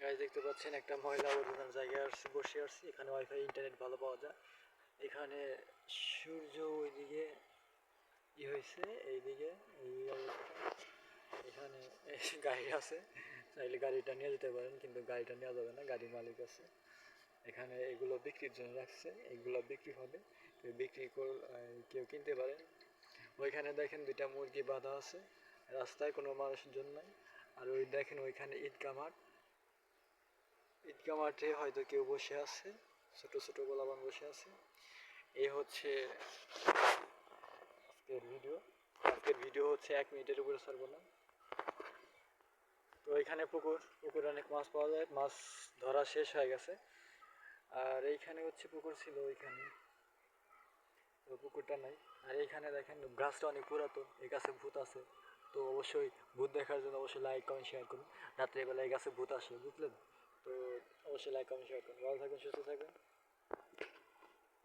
Guys দেখতে পাচ্ছেন একটা ময়লা আবর্জনার জায়গায় বসে আসছি। এখানে ওয়াইফাই ইন্টারনেট ভালো পাওয়া যায়। এখানে সূর্য ওইদিকে হয়েছে, এইদিকে এই অবস্থা। এখানে গাড়ি আছে, চাইলে গাড়িটা নিয়ে যেতে পারেন, কিন্তু গাড়িটা নেওয়া যাবে না, গাড়ির মালিক আছে। এখানে এগুলো বিক্রির জন্য রাখছে, এগুলো বিক্রি হবে, কেউ কিনতে পারেন। ওইখানে দেখেন দুইটা মুরগি বাঁধা আছে, রাস্তায় কোনো মানুষজন নাই। আর ওই দেখেন ওইখানে ঈদগাহ মাঠ, ঈদগাহ মাঠে হয়তো কেউ বসে আছে, ছোট ছোট গোলাবান বসে আছে। এই হচ্ছে আজকের ভিডিও হচ্ছে 1 মিনিটের উপরে ছাড়বো না। তো এখানে পুকুরে অনেক মাছ পাওয়া যায়, মাছ ধরা শেষ হয়ে গেছে। আর এইখানে হচ্ছে পুকুর ছিল ওইখানে, তো পুকুরটা নাই। আর এইখানে দেখেন গাছটা অনেক পুরাতন, এই গাছে ভূত আছে। তো অবশ্যই ভূত দেখার জন্য অবশ্যই লাইক কমেন্ট শেয়ার করুন। রাত্রেবেলা এই গাছে ভূত আসে, বুঝলেন? তো অবশ্যই লাইক কমেন্ট শেয়ার করুন। ভালো থাকবেন, সুস্থ থাকবেন।